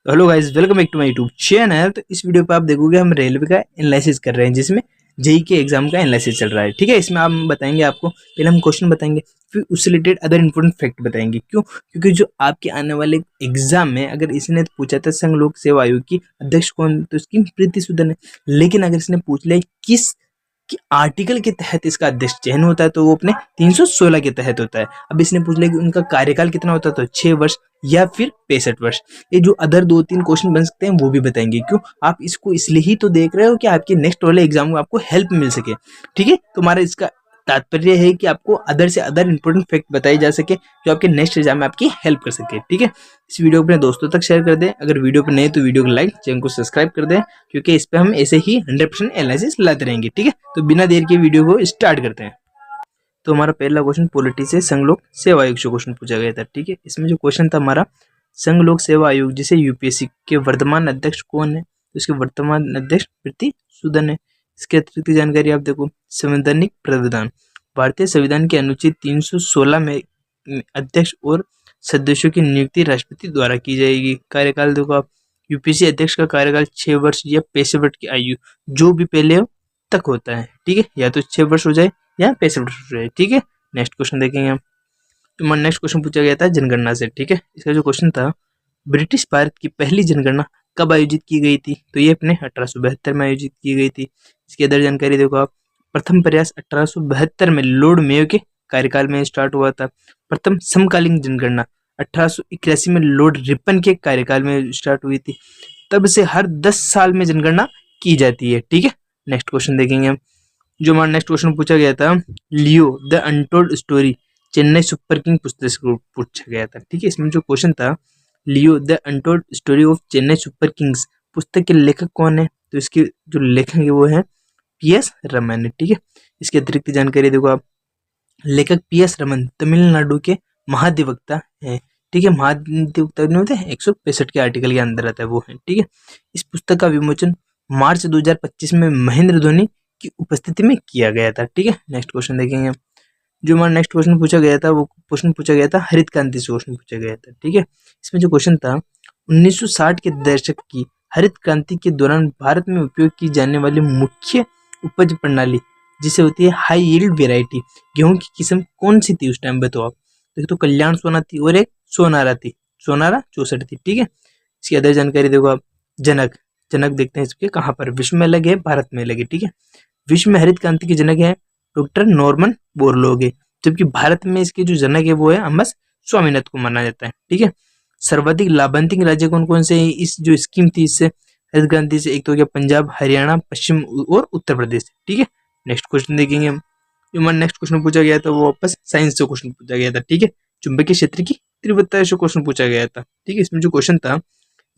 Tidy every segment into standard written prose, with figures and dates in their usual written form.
तो hello guys, welcome back to my YouTube channel. तो इस वीडियो पे आप देखोगे हम रेलवे का एनालिसिस कर रहे हैं, जिसमें जेई के एग्जाम का एनालिसिस चल रहा है। ठीक है, इसमें हम बताएंगे आपको, पहले हम क्वेश्चन बताएंगे, फिर उससे रिलेटेड अदर इंपॉर्टेंट फैक्ट बताएंगे। क्यों? क्योंकि जो आपके आने वाले एग्जाम में अगर इसने पूछा था संघ लोक सेवा आयोग की अध्यक्ष कौन, तो इसकी प्रीति सूदन है। लेकिन अगर इसने पूछ लिया किस कि आर्टिकल के तहत इसका अध्यक्ष चयन होता है, तो वो अपने 316 के तहत होता है। अब इसने पूछ लिया कि उनका कार्यकाल कितना होता है, तो 6 वर्ष या फिर 65 वर्ष। ये जो अदर 2-3 क्वेश्चन बन सकते हैं वो भी बताएंगे। क्यों? आप इसको इसलिए ही तो देख रहे हो कि आपके नेक्स्ट वाले एग्जाम में आपको हेल्प मिल सके। ठीक है, तुम्हारा इसका तात्पर्य है कि आपको अदर से अदर इंपॉर्टेंट फैक्ट बताई जा सके जो आपके नेक्स्ट एग्जाम में आपकी हेल्प कर सके। ठीक है, इस वीडियो को अपने दोस्तों तक शेयर कर दें। अगर वीडियो पर नए तो वीडियो को लाइक, चैनल को सब्सक्राइब कर दें, क्योंकि इस पे हम ऐसे ही 100% एनालिसिस लाते रहेंगे। ठीक है, तो बिना देर के वीडियो को स्टार्ट करते हैं। तो हमारा पहला क्वेश्चन पॉलिटी से संघ लोक सेवा आयोग से क्वेश्चन पूछा गया था। ठीक है, इसमें जो क्वेश्चन था हमारा, संघ लोक सेवा आयोग जिसे यूपीएससी के वर्तमान अध्यक्ष कौन है, तो इसके वर्तमान अध्यक्ष प्रीति सूदन है। इसके अतिरिक्त जानकारी आप देखो, संवैधानिक प्रावधान, भारतीय संविधान के अनुच्छेद 316 में अध्यक्ष और सदस्यों की नियुक्ति राष्ट्रपति द्वारा की जाएगी। कार्यकाल देखो आप, यूपीएससी अध्यक्ष का कार्यकाल 6 वर्ष या 65 वर्ष की आयु जो भी पहले हो तक होता है। ठीक है, या तो 6 वर्ष हो जाए या 65 वर्ष हो जाए। ठीक है, नेक्स्ट क्वेश्चन देखेंगे हम। तो नेक्स्ट क्वेश्चन पूछा गया था जनगणना से। ठीक है, इसका जो क्वेश्चन था, ब्रिटिश भारत की पहली जनगणना कब आयोजित की गई थी, तो ये अपने 1872 में आयोजित की गई थी। इसकी अदर जानकारी देखो आप, प्रथम प्रयास 1872 में लॉर्ड मेयो के कार्यकाल में स्टार्ट हुआ था। प्रथम समकालीन जनगणना 1881 में लॉर्ड रिपन के कार्यकाल में स्टार्ट हुई थी। तब से हर 10 साल में जनगणना की जाती है। ठीक है, नेक्स्ट क्वेश्चन देखेंगे हम। जो हमारा नेक्स्ट क्वेश्चन पूछा गया था, Leo the untold story Chennai super king पुस्तक से पूछा गया था। ठीक है, इसमें जो क्वेश्चन था, Leo the untold story of Chennai super Kings पुस्तक के लेखक कौन है, तो इसके जो लेखक है वो है पीएस रमन। ठीक है, इसके अतिरिक्त जानकारी देखो आप, लेखक पीएस रमन तमिलनाडु के महाधिवक्ता है। ठीक है, महाधिवक्ता नहीं होते, 165 के आर्टिकल के अंदर आता है वो है। ठीक है, इस पुस्तक का विमोचन मार्च 2025 में महेंद्र धोनी की उपस्थिति में किया गया था। ठीक है, नेक्स्ट क्वेश्चन देखेंगे। जो हमारा नेक्स्ट क्वेश्चन पूछा गया था, वो क्वेश्चन पूछा गया था हरित क्रांति से क्वेश्चन पूछा गया था। ठीक है, इसमें जो क्वेश्चन था, 1960 के दशक की हरित क्रांति के दौरान भारत में उपयोग की जाने वाली मुख्य उपज प्रणाली जिसे होती है हाई यील्ड वेराइटी, गेहूं की किस्म कौन सी थी उस टाइम पे, तो आप देखो तो कल्याण सोना थी और एक सोनारा थी, सोनारा 64 थी। ठीक है, इसकी अदर जानकारी देखो आप, जनक, जनक देखते हैं इसके कहाँ पर, विश्व में अलग है, भारत में अलग है। ठीक है, विश्व में हरित क्रांति के जनक है डॉक्टर नॉर्मन बोरलॉग, जबकि भारत में इसके जो जनक है वो है एम एस स्वामीनाथन को माना जाता है। ठीक है, सर्वाधिक लाभान्वित राज्य कौन कौन से इस जो स्कीम थी इससे, हरित क्रांति से, एक तो हो गया पंजाब, हरियाणा, पश्चिम और उत्तर प्रदेश। ठीक है, नेक्स्ट क्वेश्चन देखेंगे हम। जो हमारा नेक्स्ट क्वेश्चन पूछा गया था वो वापस साइंस से क्वेश्चन पूछा गया था। ठीक है, चुंबकीय क्षेत्र की तीव्रता से क्वेश्चन पूछा गया था। ठीक है, इसमें जो क्वेश्चन था,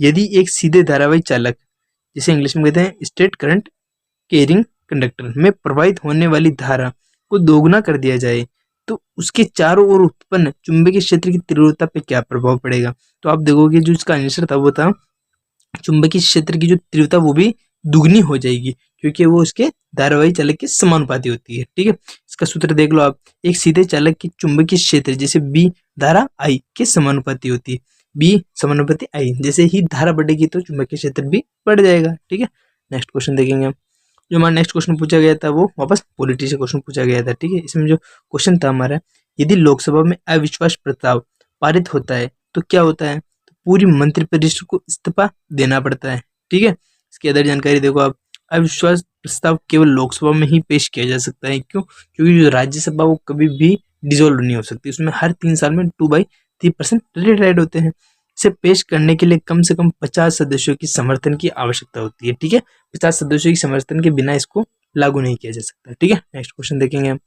यदि एक सीधे धारावाही चालक, जिसे इंग्लिश में कहते हैं स्ट्रेट करंट कैरिंग कंडक्टर में प्रवाहित होने वाली धारा को दोगुना कर दिया जाए, तो उसके चारों ओर उत्पन्न चुंबकीय क्षेत्र की तीव्रता पे क्या प्रभाव पड़ेगा। तो आप देखोगे जो इसका आंसर था वो था, चुंबकीय क्षेत्र की जो तीव्रता वो भी दुगनी हो जाएगी, क्योंकि वो उसके धारावाही चालक के समानुपाती होती है। ठीक है, इसका सूत्र देख लो आप, एक सीधे चालक की चुंबकीय क्षेत्र जैसे बी धारा आई के समानुपाती होती है, बी समानुपाती आई, जैसे ही धारा बढ़ेगी तो चुंबकीय क्षेत्र भी बढ़ जाएगा। ठीक है, नेक्स्ट क्वेश्चन देखेंगे हम। जो हमारा नेक्स्ट क्वेश्चन पूछा गया था वो वापस पॉलिटी से क्वेश्चन पूछा गया था। ठीक है, इसमें जो क्वेश्चन था हमारा, यदि लोकसभा में अविश्वास प्रस्ताव पारित होता है तो क्या होता है, तो पूरी मंत्रिपरिषद को इस्तीफा देना पड़ता है। ठीक है, इसकी अदर जानकारी देखो आप, अविश्वास प्रस्ताव केवल लोकसभा में ही पेश किया जा सकता है। क्यों? क्योंकि जो राज्यसभा वो कभी भी डिसॉल्व नहीं हो सकती, उसमें हर 3 साल में 2/3% रिटायर्ड होते हैं। इसे पेश करने के लिए कम से कम 50 सदस्यों की समर्थन की आवश्यकता होती है। ठीक है, 50 सदस्यों की समर्थन के बिना इसको लागू नहीं किया जा सकता। ठीक है, नेक्स्ट क्वेश्चन देखेंगे हम।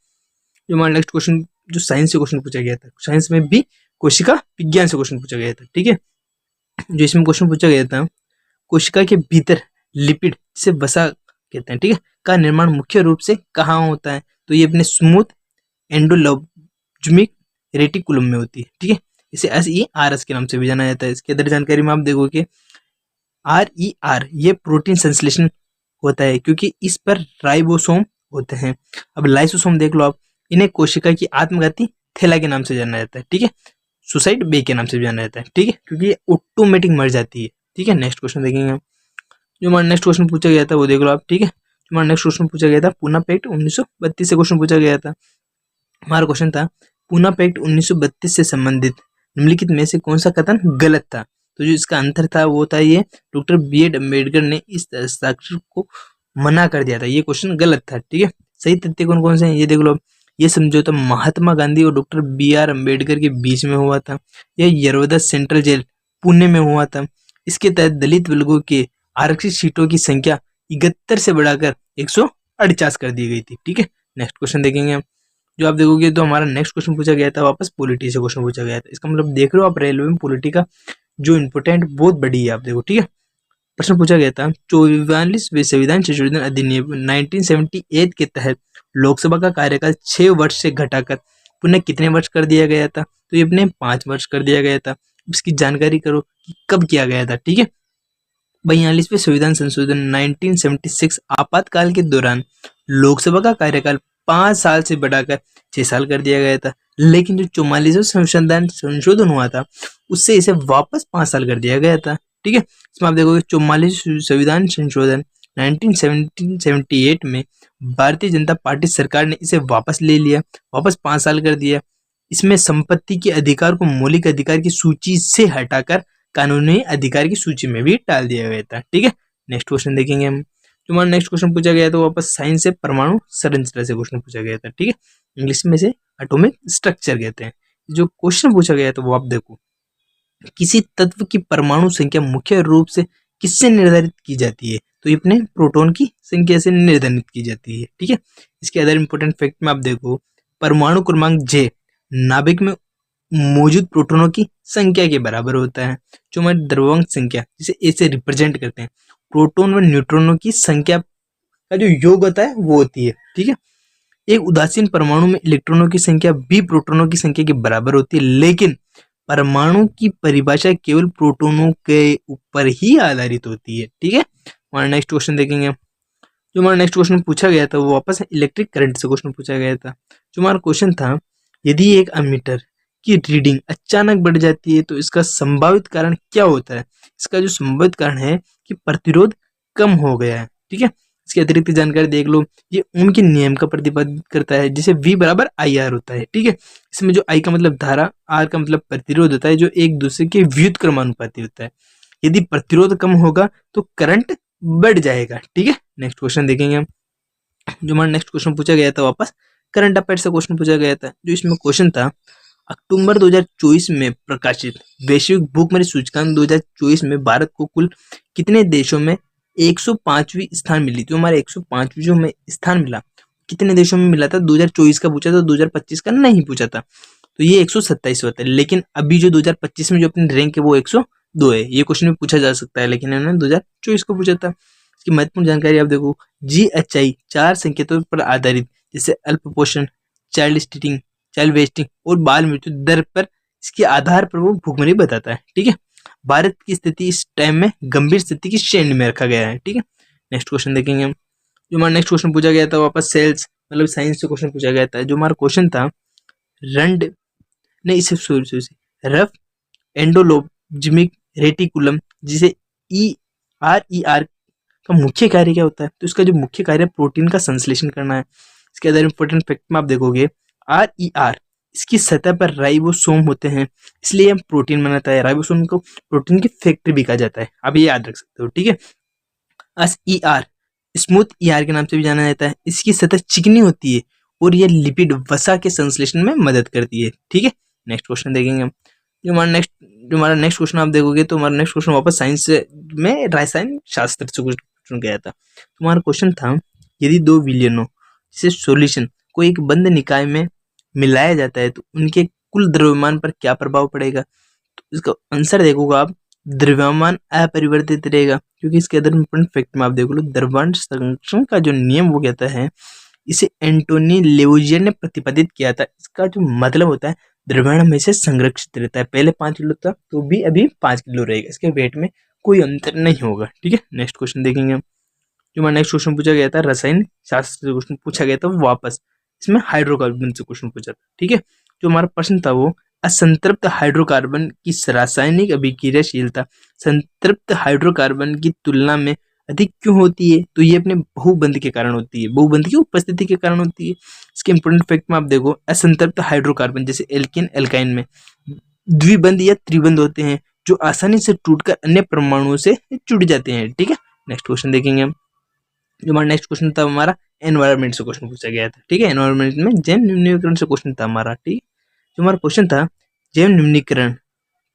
जो हमारा नेक्स्ट क्वेश्चन जो साइंस से क्वेश्चन पूछा गया था, साइंस में भी कोशिका विज्ञान से क्वेश्चन पूछा गया था। ठीक है, जो इसमें क्वेश्चन पूछा गया था, कोशिका के भीतर लिपिड से वसा कहते हैं, ठीक है, का निर्माण मुख्य रूप से कहाँ होता है, तो ये अपने स्मूथ एंडोप्लाज्मिक रेटिकुलम में होती है। ठीक है, इसे SERS के नाम से भी जाना जाता है। इसके अंदर जानकारी में आप देखोगे, RER ये प्रोटीन संश्लेषण होता है, क्योंकि इस पर राइबोसोम होते हैं। अब लाइसोसोम देख लो आप, इन्हें कोशिका की आत्मघाती थैला के नाम से जाना जाता है। ठीक है, सुसाइड बे के नाम से भी जाना जाता है। ठीक है, क्योंकि ये ऑटोमेटिक मर जाती है, ठीक है, नेक्स्ट क्वेश्चन देखेंगे। जो हमारा नेक्स्ट क्वेश्चन पूछा गया था वो देख लो आप। ठीक है, जो हमारा नेक्स्ट क्वेश्चन पूछा गया था पूना पैक्ट 1932 से क्वेश्चन पूछा गया था। हमारा क्वेश्चन था पूना पैक्ट 1932 से संबंधित निम्नलिखित में से कौन सा कथन गलत था। तो जो इसका आंसर था वो था ये, डॉक्टर B.आर. अम्बेडकर ने इस हस्ताक्षर को मना कर दिया था। ये क्वेश्चन गलत था। ठीक है, सही तथ्य कौन कौन से हैं ये देख लो। ये समझौता महात्मा गांधी और डॉक्टर B.आर. अम्बेडकर के बीच में हुआ था। यह यरवदा सेंट्रल जेल पुणे में हुआ था। इसके तहत दलित वर्गों के आरक्षित सीटों की संख्या 71 से बढ़ाकर 148 कर दी गई थी। ठीक है, नेक्स्ट क्वेश्चन देखेंगे हम। जो आप देखोगे तो हमारा नेक्स्ट क्वेश्चन पूछा गया था वापस पॉलिटी से क्वेश्चन पूछा गया था। इसका मतलब देख रहे हो आप रेलवे में पॉलिटी का जो इम्पोर्टेंट बहुत बड़ी है आप देखो। ठीक है, प्रश्न पूछा गया था 44वें संविधान संशोधन अधिनियम 1978 के तहत लोकसभा का कार्यकाल 6 वर्ष से घटाकर पुनः कितने वर्ष कर दिया गया था। तो ये अपने 5 वर्ष कर दिया गया था। इसकी जानकारी करो कि कब किया गया था। ठीक है, 42वें संविधान संशोधन 1976 आपातकाल के दौरान लोकसभा का कार्यकाल 5 साल से बढ़ाकर 6 साल कर दिया गया था। लेकिन जो 44वां संविधान संशोधन हुआ था उससे इसे वापस 5 साल कर दिया गया था। ठीक है, इसमें आप देखोगे 44 संविधान संशोधन 1978 में भारतीय जनता पार्टी सरकार ने इसे वापस ले लिया, वापस 5 साल कर दिया। इसमें संपत्ति के अधिकार को मौलिक अधिकार की सूची से हटाकर कानूनी अधिकार की सूची में भी डाल दिया गया था। ठीक है, नेक्स्ट क्वेश्चन देखेंगे हम। जो हमारा नेक्स्ट क्वेश्चन पूछा गया तो वापस साइंस से परमाणु संरचना से क्वेश्चन पूछा गया था। ठीक है, इंग्लिश में से एटॉमिक स्ट्रक्चर कहते हैं। जो क्वेश्चन पूछा गया था वो आप देखो, किसी तत्व की परमाणु संख्या मुख्य रूप से किससे निर्धारित की जाती है। तो ये अपने प्रोटॉन की संख्या से निर्धारित की जाती है। ठीक है, इसके अदर इंपॉर्टेंट फैक्ट में आप देखो, परमाणु क्रमांक J नाभिक में मौजूद प्रोटॉनों की संख्या के बराबर होता है। जो हमारी द्रव्यमान संख्या जिसे A से रिप्रेजेंट करते हैं, प्रोटॉन व न्यूट्रॉनों की संख्या का जो योग होता है वो होती है। ठीक है, एक उदासीन परमाणु में इलेक्ट्रॉनों की संख्या भी प्रोटॉनों की संख्या के बराबर होती है, लेकिन परमाणु की परिभाषा केवल प्रोटॉनों के ऊपर ही आधारित होती है। ठीक है, हमारा नेक्स्ट क्वेश्चन देखेंगे। जो हमारा नेक्स्ट क्वेश्चन पूछा गया था वो वापस इलेक्ट्रिक करंट से क्वेश्चन पूछा गया था। जो हमारा क्वेश्चन था, यदि एक एमीटर की रीडिंग अचानक बढ़ जाती है तो इसका संभावित कारण क्या होता है। इसका जो संभावित कारण है कि प्रतिरोध कम हो गया है। ठीक है, इसकी अतिरिक्त जानकारी देख लो। ये ओम के नियम का प्रतिपादित करता है जिसे V बराबर IR होता है। ठीक है, इसमें जो I का मतलब धारा, R का मतलब प्रतिरोध होता है, जो एक दूसरे के व्युत्क्रमानुपाती होता है। यदि प्रतिरोध कम होगा तो करंट बढ़ जाएगा। ठीक है, नेक्स्ट क्वेश्चन देखेंगे हम। जो हमारा नेक्स्ट क्वेश्चन पूछा गया था वापस करंट अफेयर से क्वेश्चन पूछा गया था। जो इसमें क्वेश्चन था, अक्टूबर 2024 में प्रकाशित वैश्विक भूखमरी सूचकांक 2024 में भारत को कुल कितने देशों में 105वीं स्थान मिली। तो हमारे 105वीं जो हमें स्थान मिला कितने देशों में मिला था, 2024 का पूछा था, 2025 का नहीं पूछा था। तो ये 127 होता है। लेकिन अभी जो 2025 में जो अपनी रैंक है वो 102 है। ये क्वेश्चन भी पूछा जा सकता है, लेकिन इन्होंने 2024 को पूछा था। इसकी महत्वपूर्ण जानकारी आप देखो, GHI 4 संकेतों पर आधारित जैसे अल्प पोषण, चाइल्ड स्टीटिंग, चाइल्ड वेस्टिंग और बाल मृत्यु दर पर इसके आधार पर वो भूखमरी बताता है। ठीक है, भारत की स्थिति इस टाइम में गंभीर स्थिति की श्रेणी में रखा गया है। ठीक है, नेक्स्ट क्वेश्चन देखेंगे हम। जो हमारा नेक्स्ट क्वेश्चन पूछा गया था वापस सेल्स मतलब साइंस से क्वेश्चन पूछा गया था। जो हमारा क्वेश्चन था, रंड ने इसे रफ एंडोलोजिमिक रेटिकुलम जिसे ERER का मुख्य कार्य क्या होता है। तो इसका जो मुख्य कार्य प्रोटीन का संश्लेषण करना है। इसके अदर इंपॉर्टेंट फैक्ट में आप देखोगे, RER इसकी सतह पर राइबोसोम होते हैं, इसलिए हम प्रोटीन बनाता है। राइबोसोम को प्रोटीन की फैक्ट्री भी कहा जाता है, आप ये याद रख सकते हो। ठीक है, SER स्मूथ ER के नाम से भी जाना जाता है। इसकी सतह चिकनी होती है और यह लिपिड वसा के संश्लेषण में मदद करती है। ठीक है, नेक्स्ट क्वेश्चन देखेंगे हम। जो हमारा नेक्स्ट क्वेश्चन आप देखोगे तो हमारा नेक्स्ट क्वेश्चन वापस साइंस में रसायन शास्त्र से क्वेश्चन गया था। तुम्हारा क्वेश्चन था, यदि 2 विलयनों जैसे सॉल्यूशन को एक बंद निकाय में मिलाया जाता है तो उनके कुल द्रव्यमान पर क्या प्रभाव पड़ेगा। तो इसका आंसर देखोगे आप, द्रव्यमान अपरिवर्तित रहेगा, क्योंकि इसके अंदर इंपॉर्टेंट फैक्ट में आप देख लो, द्रव्यमान संरक्षण का जो नियम वो कहता है, इसे एंटोनी लेवोजियर ने प्रतिपादित किया था। इसका जो मतलब होता है, द्रव्यमान हमेशा संरक्षित रहता है। पहले 5 किलो था तो भी अभी 5 किलो रहेगा, इसके वेट में कोई अंतर नहीं होगा। ठीक है, नेक्स्ट क्वेश्चन देखेंगे हम। जो हमारा नेक्स्ट क्वेश्चन पूछा गया था रसायन शास्त्र से क्वेश्चन पूछा गया था वापस, इसमें हाइड्रोकार्बन से क्वेश्चन पूछा था। ठीक है, जो हमारा प्रश्न था वो असंतृप्त हाइड्रोकार्बन की रासायनिक अभिक्रियाशीलता संतृप्त हाइड्रोकार्बन की तुलना में अधिक क्यों होती है? तो ये अपने बहुबंध के कारण होती है, बहुबंध की उपस्थिति के कारण होती है। इसके इंपोर्टेंट फैक्ट में आप देखो, असंतृप्त हाइड्रोकार्बन जैसे एल्कीन एल्काइन में द्विबंध या त्रिबंध होते हैं जो आसानी से टूटकर अन्य परमाणुओं से जुड़ जाते हैं। ठीक है, नेक्स्ट क्वेश्चन देखेंगे हम। जो हमारा नेक्स्ट क्वेश्चन था हमारा एनवायरमेंट से क्वेश्चन पूछा गया था। ठीक है, एनवायरमेंट में जैव न्यूनीकरण से क्वेश्चन था हमारा। ठीक है, जो हमारा क्वेश्चन था जैव न्यूनीकरण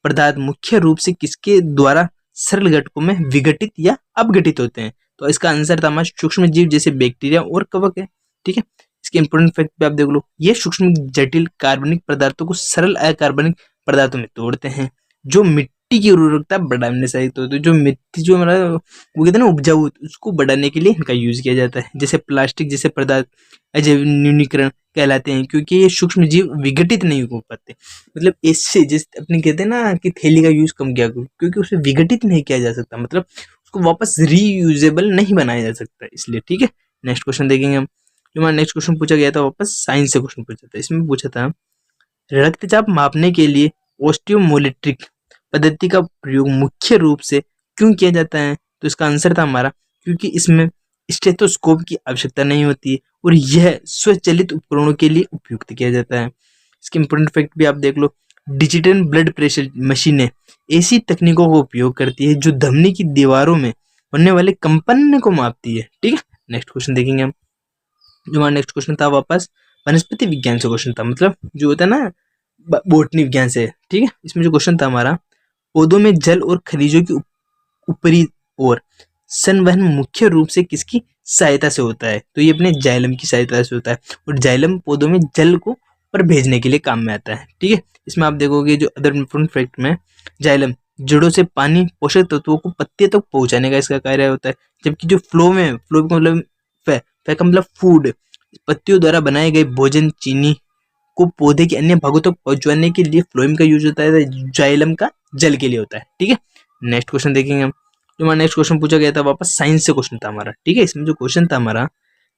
पदार्थ मुख्य रूप से किसके द्वारा सरल घटकों में विघटित या अपघटित होते हैं? तो इसका आंसर था हमारा सूक्ष्म जीव जैसे बैक्टीरिया और कवक है। ठीक है, इसके इंपोर्टेंट फैक्ट पे आप देख लो, ये सूक्ष्म जटिल कार्बनिक पदार्थों को सरल अकार्बनिक पदार्थों में तोड़ते हैं जो मिट्टी की उर्वरकता बढ़ाने से होते हैं। जो मिट्टी जो हमारा वो कहते हैं ना उपजाऊ, उसको बढ़ाने के लिए इनका यूज किया जाता है। जैसे प्लास्टिक जैसे पदार्थ अजैव न्यूनीकरण कहलाते हैं क्योंकि ये सूक्ष्म जीव विघटित नहीं हो पाते। मतलब इससे जैसे अपने कहते हैं ना कि थैली का यूज कम किया क्योंकि उसे विघटित नहीं किया जा सकता, मतलब उसको वापस रीयूजेबल नहीं बनाया जा सकता इसलिए। ठीक है, नेक्स्ट क्वेश्चन देखेंगे हम। जो हमारा नेक्स्ट क्वेश्चन पूछा गया था वापस साइंस से क्वेश्चन पूछा था। इसमें पूछा था रक्तचाप मापने के लिए ऑस्टियोमोलेट्रिक पद्धति का प्रयोग मुख्य रूप से क्यों किया जाता है? तो इसका आंसर था हमारा क्योंकि इसमें स्टेथोस्कोप की आवश्यकता नहीं होती है और यह स्वचालित उपकरणों के लिए उपयुक्त किया जाता है। इसके इंपोर्टेंट फैक्ट भी आप देख लो, डिजिटल ब्लड प्रेशर मशीनें ऐसी तकनीकों का उपयोग करती है जो धमनी की दीवारों में होने वाले कंपन को मापती है। ठीक है, नेक्स्ट क्वेश्चन देखेंगे हम। जो हमारा नेक्स्ट क्वेश्चन था वापस वनस्पति विज्ञान से क्वेश्चन था, मतलब जो होता है ना बोटनी विज्ञान से। ठीक है, इसमें जो क्वेश्चन था हमारा पौधों में जल और खनिजों की ऊपरी ओर संवहन मुख्य रूप से किसकी सहायता से होता है? तो ये अपने जाइलम की सहायता से होता है और जाइलम पौधों में जल को पर भेजने के लिए काम में आता है। ठीक है, इसमें आप देखोगे जो अदर इंपोर्टेंट फैक्ट में जाइलम जड़ों से पानी पोषक तत्वों को पत्ते तक पहुंचाने का इसका कार्य होता है, जबकि जो फ्लो का मतलब फै का मतलब फूड, पत्तियों द्वारा बनाए गए भोजन चीनी को पौधे के अन्य भागों तक पहुंचाने के लिए फ्लोएम का यूज होता है, जाइलम का जल के लिए होता है। ठीक है, नेक्स्ट क्वेश्चन देखेंगे हम। जो हमारा नेक्स्ट क्वेश्चन पूछा गया था वापस साइंस से क्वेश्चन था हमारा। ठीक है, इसमें जो क्वेश्चन था हमारा,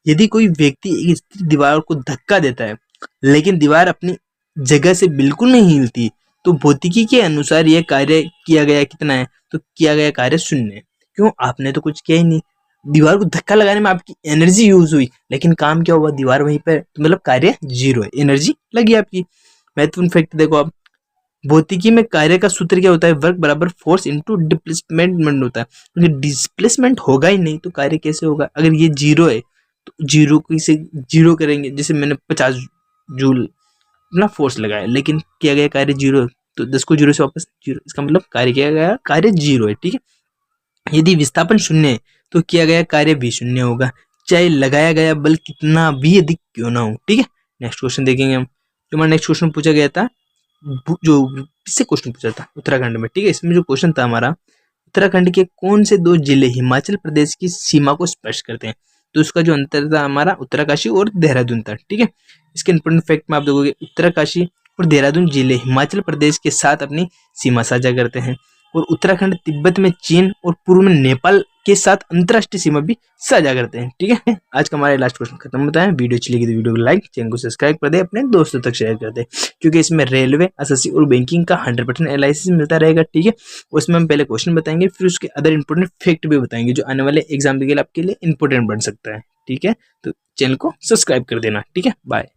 यदि कोई व्यक्ति एक स्थिर दीवार को धक्का देता है लेकिन दीवार अपनी जगह से बिल्कुल नहीं हिलती तो भौतिकी के अनुसार यह कार्य किया गया कितना है? तो किया गया कार्य शून्य है। क्यों? आपने तो कुछ किया ही नहीं, दीवार को धक्का लगाने में आपकी एनर्जी यूज हुई लेकिन काम क्या हुआ? दीवार वहीं पर, तो मतलब कार्य जीरो है, एनर्जी लगी आपकी। महत्वपूर्ण फैक्ट देखो आप, भौतिकी में कार्य का सूत्र क्या होता है? वर्क बराबर फोर्स इंटू डिस्प्लेसमेंट होता है। क्योंकि डिस्प्लेसमेंट होगा ही नहीं तो कार्य कैसे होगा? अगर ये जीरो है तो जीरो को से जीरो करेंगे, जैसे मैंने 50 जूल अपना फोर्स लगाया लेकिन किया गया कार्य जीरो, तो 10 को जीरो से वापस जीरो, इसका मतलब कार्य किया गया कार्य जीरो है। ठीक है, यदि विस्थापन शून्य है तो किया गया कार्य भी शून्य होगा, चाहे लगाया गया बल कितना भी अधिक क्यों ना हो। ठीक है, नेक्स्ट क्वेश्चन देखेंगे हम। जो हमारा नेक्स्ट क्वेश्चन पूछा गया था, जो इससे क्वेश्चन पूछा था उत्तराखंड में। ठीक है, इसमें जो क्वेश्चन था हमारा, उत्तराखंड के कौन से दो जिले हिमाचल प्रदेश की सीमा को स्पर्श करते हैं? तो उसका जो अंतर था हमारा उत्तरकाशी और देहरादून था। ठीक है, इसके इंपोर्टेंट फैक्ट में आप देखोगे उत्तरकाशी और देहरादून जिले हिमाचल प्रदेश के साथ अपनी सीमा साझा करते हैं और उत्तराखंड तिब्बत में चीन और पूर्व में नेपाल के साथ अंतरराष्ट्रीय सीमा भी साझा करते हैं। ठीक है, आज का हमारा लास्ट क्वेश्चन खत्म होता है। वीडियो अच्छी लगी तो वीडियो को लाइक, चैनल को सब्सक्राइब कर दे, अपने दोस्तों तक शेयर कर दे, क्योंकि इसमें रेलवे, एसएससी और बैंकिंग का 100% एनालिसिस मिलता रहेगा। ठीक है, उसमें हम पहले क्वेश्चन बताएंगे, फिर उसके अदर इंपोर्टेंट फैक्ट भी बताएंगे जो आने वाले एग्जाम के लिए आपके लिए इंपोर्टेंट बन सकता है। ठीक है, तो चैनल को सब्सक्राइब कर देना। ठीक है, बाय।